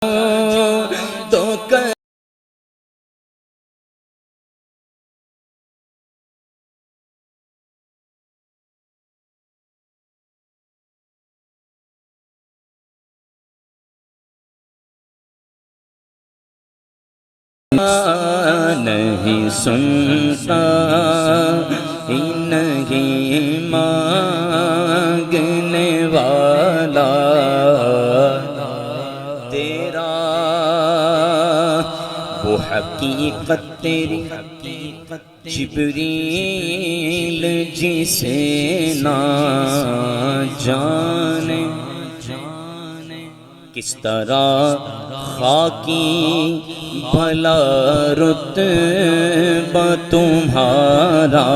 تو نہیں سنتا ہی نہیں مانگنے والا تیرا، وہ حقیقت تیری جبریل جسے نہ جانے، کس طرح خاکی بھلا رتبہ تمہارا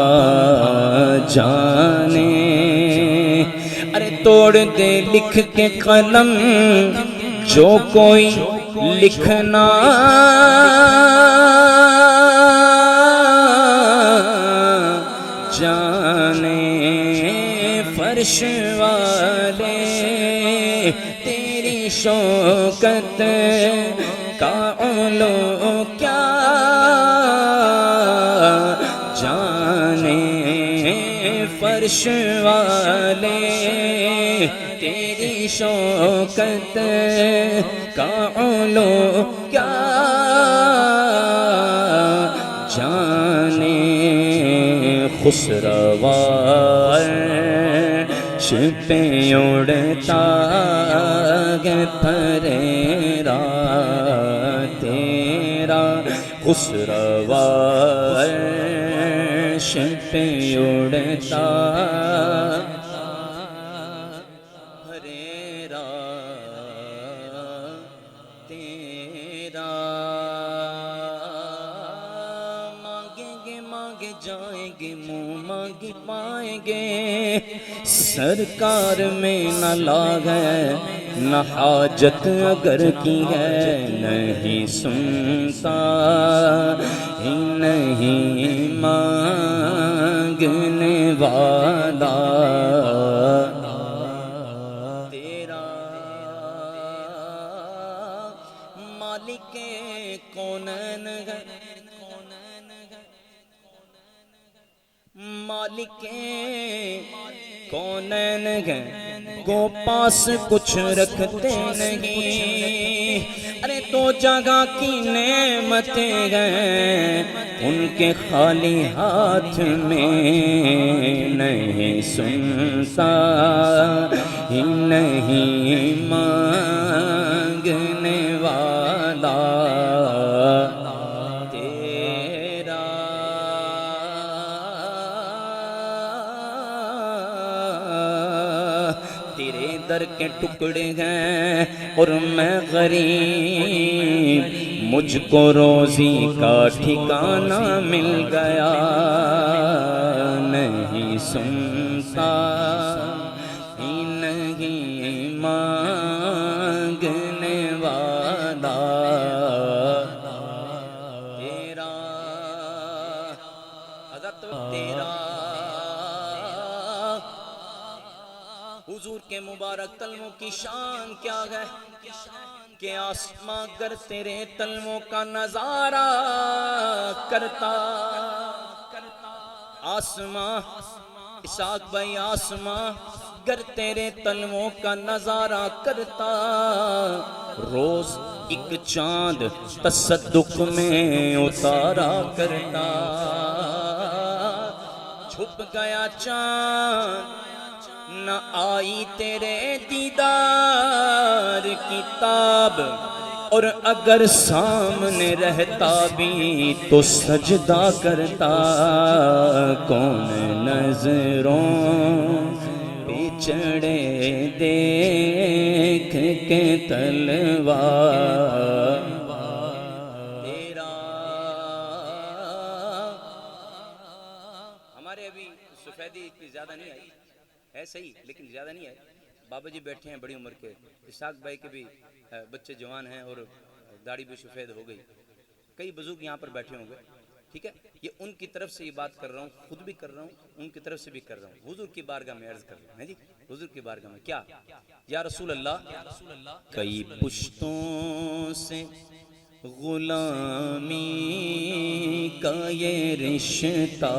جانے۔ ارے توڑ دے لکھ کے قلم جو کوئی لکھنا جانے، فرش والے تیری شوکت کا علو کیا جانے، فرش والے تیری شوکت کا علو کیا جانے، خسروا عرش پہ اڑتا ہے پھریرا تیرا، خسروا عرش پہ اڑتا پھریرا تیرا، مانگیں گے مانگے جائیں گے، منہ مانگی پائیں گے، سرکار میں نہ لاگ ہے نہ حاجت اگر کی ہے، نہیں سنتا ہی نہیں مانگنے والا تیرا، مالک کونین ہے، مالک کونین ہے، کو پاس کچھ رکھتے نہیں، ارے تو جگہ کی نعمتیں ہیں ان کے خالی ہاتھ میں، نہیں سنتا ہی نہیں مانگنے والا تیرا، تیرے در کے ٹکڑے ہیں اور میں غریب، مجھ کو روزی کا ٹھکانہ مل گیا، نہیں سنتا ہی نہیں مانگنے والا تیرا، حضرت تیرا، حضور کے مبارک تلووں کی شان کیا ہے کہ آسمان گر تیرے تلووں کا نظارہ کرتا، آسمان اسحاق بھائی، آسمان گر تیرے تلووں کا نظارہ کرتا، روز ایک چاند تصدق میں اتارا کرتا، چھپ گیا چاند نہ آئی تیرے دیدار کی تاب، اور اگر سامنے رہتا بھی تو سجدہ کرتا، کون نظروں پہ چڑھے دیکھ کے تلوار تیرا، ہمارے ابھی سفیدی اتنی زیادہ نہیں آئی ہے، صحیح لیکن زیادہ نہیں ہے، بابا جی بیٹھے ہیں بڑی عمر کے، اسحاق بھائی کے بھی بچے جوان ہیں اور داڑھی بھی سفید ہو گئی، کئی بزرگ یہاں پر بیٹھے ہوں گے، ٹھیک ہے، یہ ان کی طرف سے یہ بات کر رہا ہوں، خود بھی کر رہا ہوں، ان کی طرف سے بھی کر رہا ہوں، حضور کی بارگاہ میں عرض کر رہا ہوں، جی حضور کی بارگاہ میں کیا؟ یا رسول اللہ، کئی پشتوں سے غلامی کا یہ رشتہ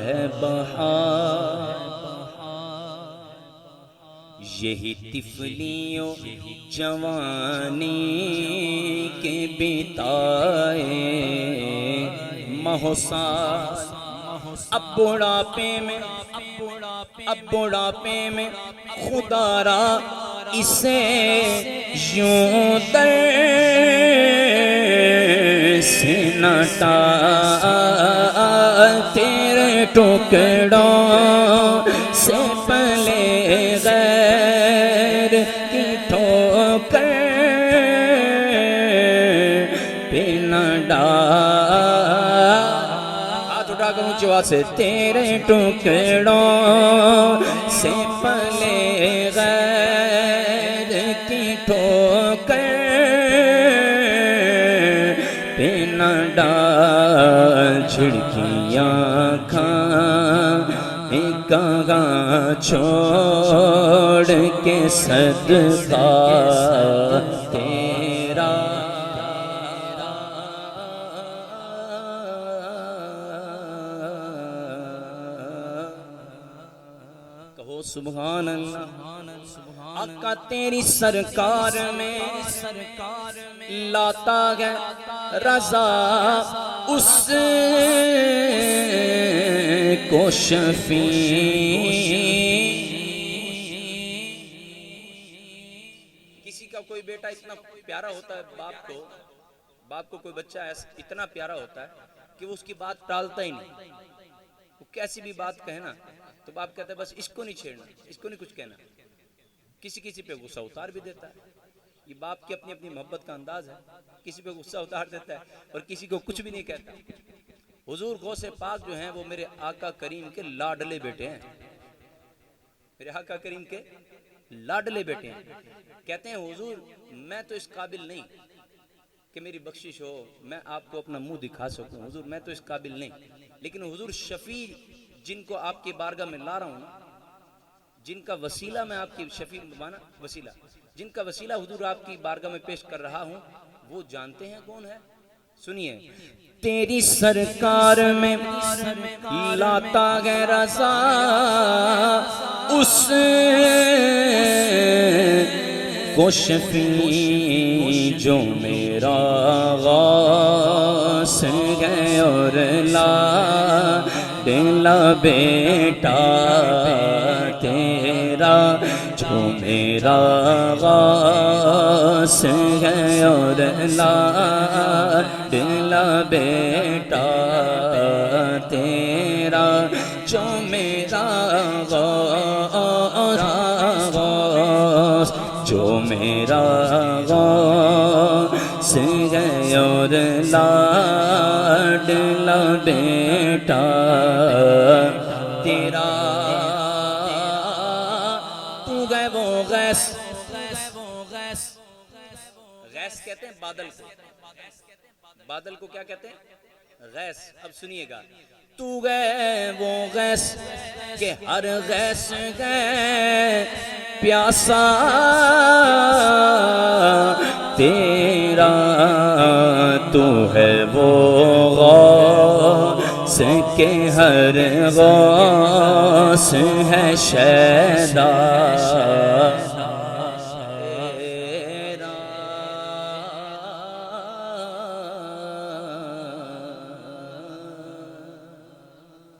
ہے بہار، یہی طفلی و جوانی کے بتائے مہوسار، اب بڑھاپے میں خدا را اسے یوں در سے نہ ٹال، تیرے ٹکڑوں سے پلے غیر کی ٹھوکر پہ نہ ڈال، ہاتھ اٹھا کر اونچی آواز سے، تیرے ٹکڑوں سے پلے غیر کی ٹھوکر پہ نہ ڈال، جھڑکیاں کھائیں کہاں چھوڑ کے صدقہ تیرا، کہو سبحان اللہ۔ آقا تیری سرکار میں لاتا ہے رضا اس کو شفیع، کسی کا کوئی بیٹا اتنا پیارا ہوتا ہے باپ کو کوئی بچہ اتنا پیارا ہوتا ہے کہ وہ اس کی بات ٹالتا ہی نہیں، وہ کیسی بھی بات کہے نا تو باپ کہتا ہے بس اس کو نہیں چھیڑنا، اس کو نہیں کچھ کہنا، کسی پہ غصہ اتار بھی دیتا ہے، یہ باپ کی اپنی محبت کا انداز ہے، کسی پہ غصہ اتار دیتا ہے اور کسی کو کچھ بھی نہیں کہتا۔ حضور غوث پاک جو ہیں وہ میرے آقا کریم کے لاڈلے بیٹے ہیں، میرے آقا کریم کے لاڈلے بیٹے ہیں۔ کہتے ہیں حضور میں تو اس قابل نہیں کہ میری بخشش ہو، میں آپ کو اپنا منہ دکھا سکوں، حضور میں تو اس قابل نہیں، لیکن حضور شفیع جن کو آپ کی بارگاہ میں لا رہا ہوں، جن کا وسیلہ میں آپ کی شفیع مانا وسیلہ، جن کا وسیلہ حضور آپ کی بارگاہ میں پیش کر رہا ہوں، وہ جانتے ہیں کون ہے؟ سنیے، تیری سرکار میں لاتا ہے رضا اس کو شفیع جو میرا غوث ہے اور لاڈلا بیٹا تیرا، جو میرا غوث ہے اور لاڈلا بیٹا تیرا، جو میرا غوث، جو میرا غوث ہے اور لاڈلا بیٹا تیرا، تو گئے وہ غیث، غیث کہتے ہیں بادل کو، بادل کو کیا کہتے ہیں؟ غیث۔ اب سنیے گا، تو گئے وہ غیث کہ ہر غیث گئے پیاسا تیرا، تو ہے وہ غوث کہ ہر غوث ہے شیدا